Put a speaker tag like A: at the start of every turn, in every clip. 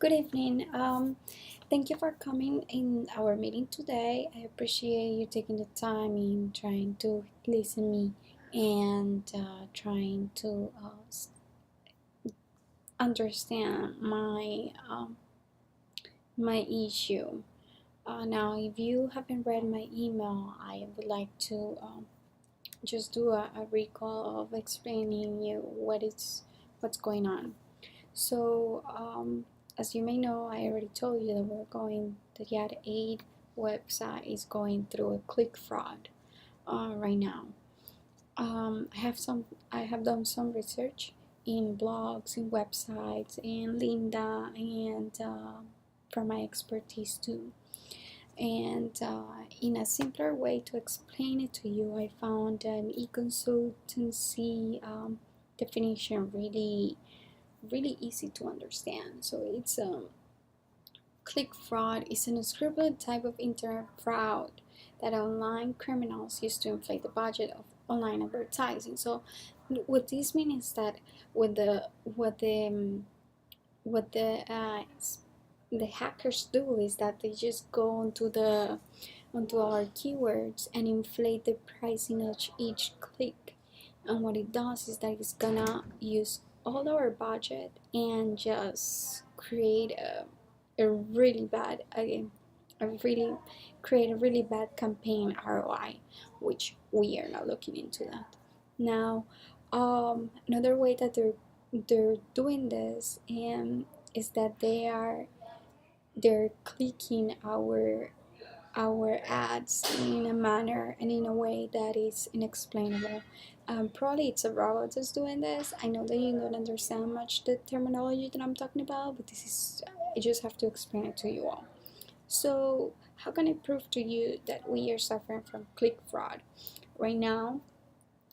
A: Good evening. Thank you for coming in our meeting today. I appreciate you taking the time in trying to listen me and trying to understand my issue. Now, if you haven't read my email, I would like to just do a recall of explaining you what's going on. So, as you may know, I already told you that the Yad 8 website is going through a click fraud right now. I have done some research in blogs, in websites, and Linda, and from my expertise too. And in a simpler way to explain it to you, I found an e-consultancy definition really easy to understand. So it's click fraud is an unscrupulous type of internet fraud that online criminals use to inflate the budget of online advertising. So what this means is that what the what the what the hackers do is that they just go onto our keywords and inflate the pricing of each click. And what it does is that it's gonna use all our budget and just a really bad a really create a really bad campaign ROI, which we are not looking into that. Now, another way that they're doing this is that they're clicking our ads in a manner and in a way that is inexplainable. Probably it's a robot that's doing this. I know that you don't understand much the terminology that I'm talking about, but this is I just have to explain it to you all. So how can I prove to you that we are suffering from click fraud? Right now,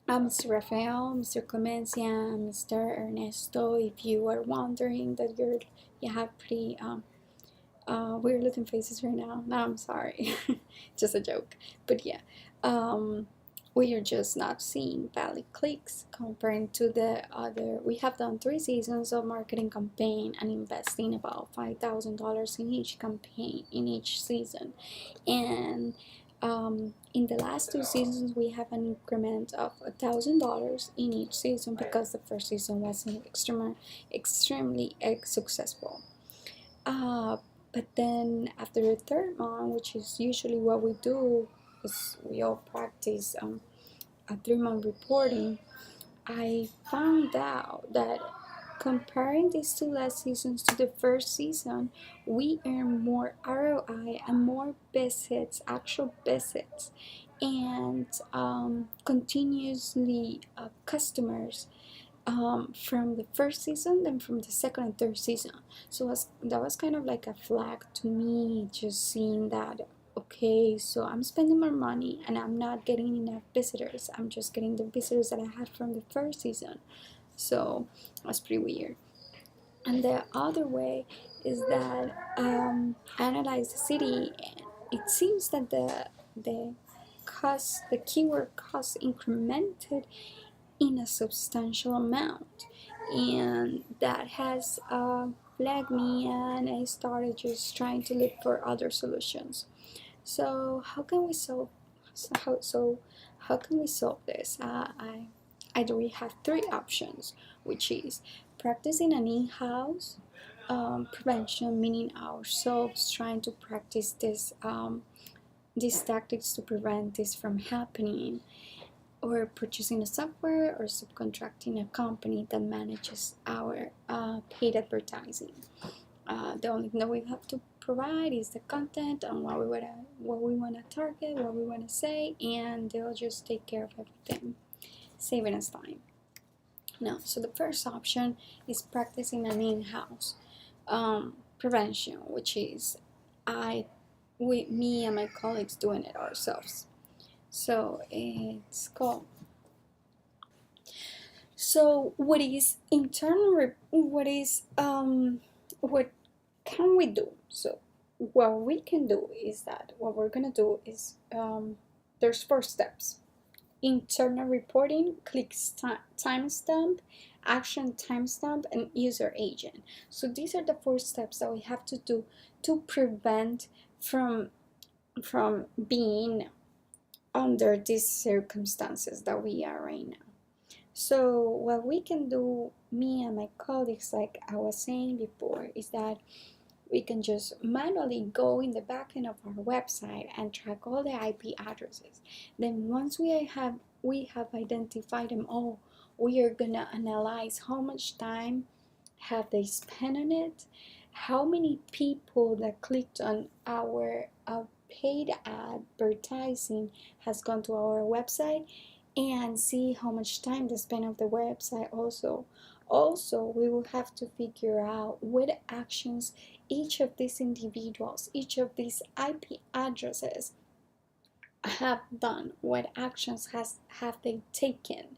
A: Mr. Rafael, Mr. Clemencia, Mr. Ernesto, if you are wondering that you have pretty weird looking faces right now. No, I'm sorry. Just a joke. But yeah, we are just not seeing valid clicks compared to the other. We have done 3 seasons of marketing campaign and investing about $5,000 in each campaign in each season. And in the last 2 seasons, we have an increment of $1,000 in each season because the first season was extremely successful. Uh, but then after the third month, which is usually what we do, is we all practice a 3 month reporting. I found out that comparing these two last seasons to the first season, we earn more ROI and more visits, actual visits, and continuously customers from the first season than from the second and third season. So that was kind of like a flag to me, just seeing that okay, so I'm spending more money and I'm not getting enough visitors. I'm just getting the visitors that I had from the first season. So that's pretty weird. And the other way is that analyze the city. It seems that the keyword cost incremented in a substantial amount, and that has flagged me, and I started just trying to look for other solutions. So how can we solve how can we solve this? We have 3 options, which is practicing an in-house prevention, meaning ourselves trying to practice these tactics to prevent this from happening, or purchasing a software or subcontracting a company that manages our paid advertising. The only thing that we have to provide is the content and what we wanna target, what we wanna say, and they'll just take care of everything, saving us time. Now, so the first option is practicing an in-house prevention, which is me and my colleagues doing it ourselves. So it's called. So what is internal? What can we do? So what we can do is that what we're gonna do is there's 4 steps: internal reporting, click timestamp, action timestamp, and user agent. So these are the 4 steps that we have to do to prevent from being under these circumstances that we are right now. So what we can do, me and my colleagues, like I was saying before, is that we can just manually go in the back end of our website and track all the IP addresses. Then once we have identified them all, we are gonna analyze how much time have they spent on it, how many people that clicked on our paid advertising has gone to our website, and see how much time they spend on the website also. We will have to figure out what actions each of these individuals, each of these IP addresses have done, what actions have they taken.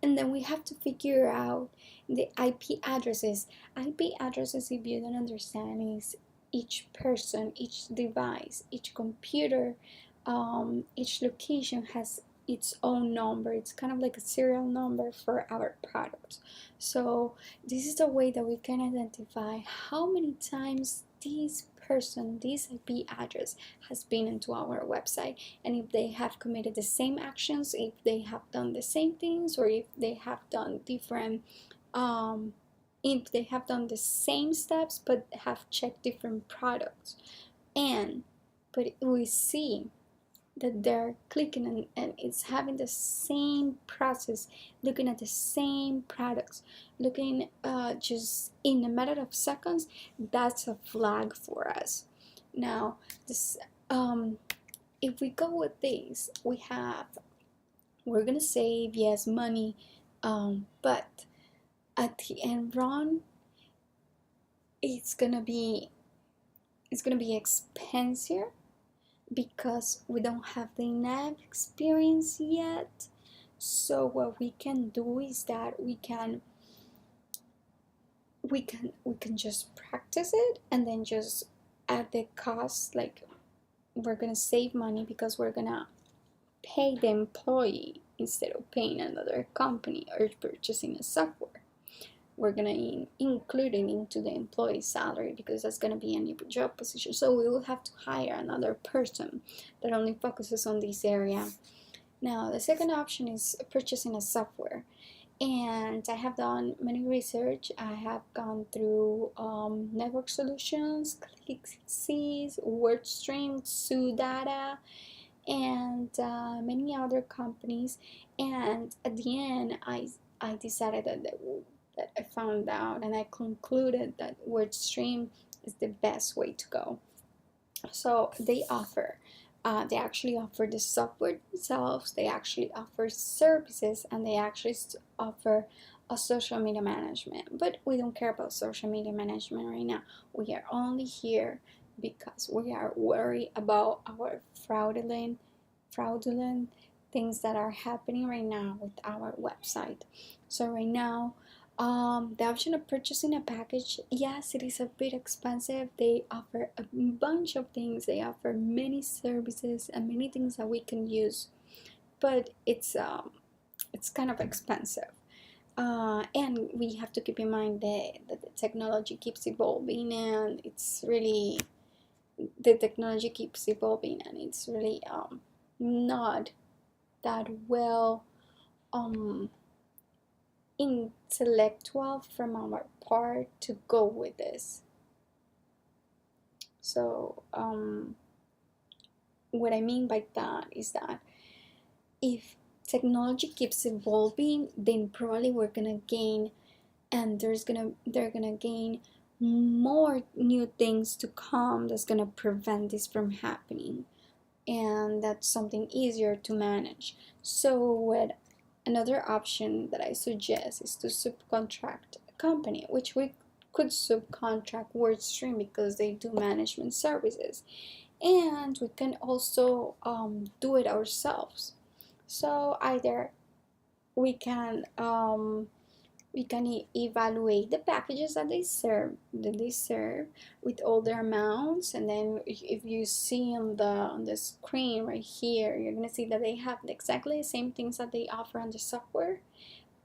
A: And then we have to figure out the IP addresses. IP addresses, if you don't understand, is each person, each device, each computer, each location has its own number. It's kind of like a serial number for our products. So this is the way that we can identify how many times this IP address has been into our website, and if they have committed the same actions, if they have done the same things, or if they have done different if they have done the same steps but have checked different products. But we see that they're clicking and it's having the same process, looking at the same products, looking just in a matter of seconds. That's a flag for us. Now this if we go with this, we're gonna save, yes, money, but at the end run, it's gonna be expensive because we don't have the enough experience yet. So what we can do is that we can just practice it, and then just at the cost, like we're gonna save money because we're gonna pay the employee instead of paying another company or purchasing a software. We're gonna include it into the employee's salary because that's gonna be a new job position. So we will have to hire another person that only focuses on this area. Now the second option is purchasing a software, and I have done many research. I have gone through Network Solutions, ClickSys, WordStream, Sudata, and many other companies. And at the end, I decided that I found out, and I concluded that WordStream is the best way to go. So they actually offer the software themselves, they actually offer services, and they actually offer a social media management. But we don't care about social media management right now. We are only here because we are worried about our fraudulent things that are happening right now with our website. So right now, the option of purchasing a package, yes, it is a bit expensive. They offer a bunch of things. They offer many services and many things that we can use, but it's kind of expensive. And we have to keep in mind that the technology keeps evolving, and the technology keeps evolving, and it's really not that well intellectual from our part to go with this. So what I mean by that is that if technology keeps evolving, then probably we're gonna gain, and they're gonna gain more new things to come that's gonna prevent this from happening, and that's something easier to manage. So what another option that I suggest is to subcontract a company, which we could subcontract WordStream because they do management services, and we can also do it ourselves. So either we can evaluate the packages that they serve with all their amounts, and then if you see on the screen right here, you're gonna see that they have exactly the same things that they offer on the software,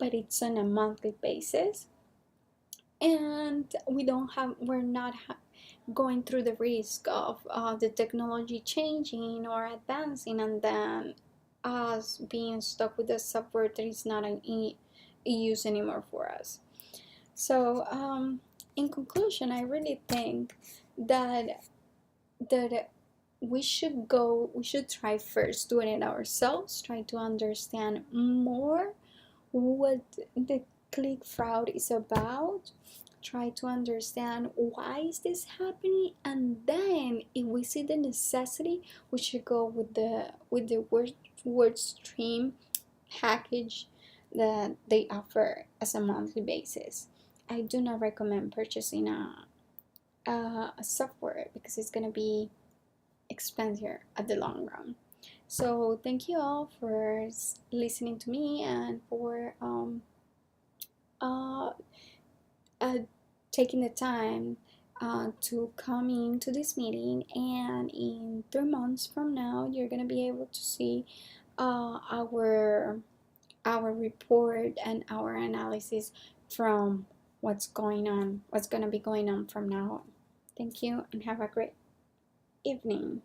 A: but it's on a monthly basis, and we're not going through the risk of the technology changing or advancing, and then us being stuck with a software that is not in use anymore for us. So, in conclusion, I really think that we should try first doing it ourselves, try to understand more what the click fraud is about, try to understand why is this happening, and then if we see the necessity, we should go with the word stream package that they offer as a monthly basis. I do not recommend purchasing a software because it's going to be expensive at the long run. So thank you all for listening to me and for uh, uh, taking the time to come into this meeting. And in 3 months from now, you're gonna be able to see our report and our analysis from what's going on, what's gonna be going on from now on. Thank you and have a great evening.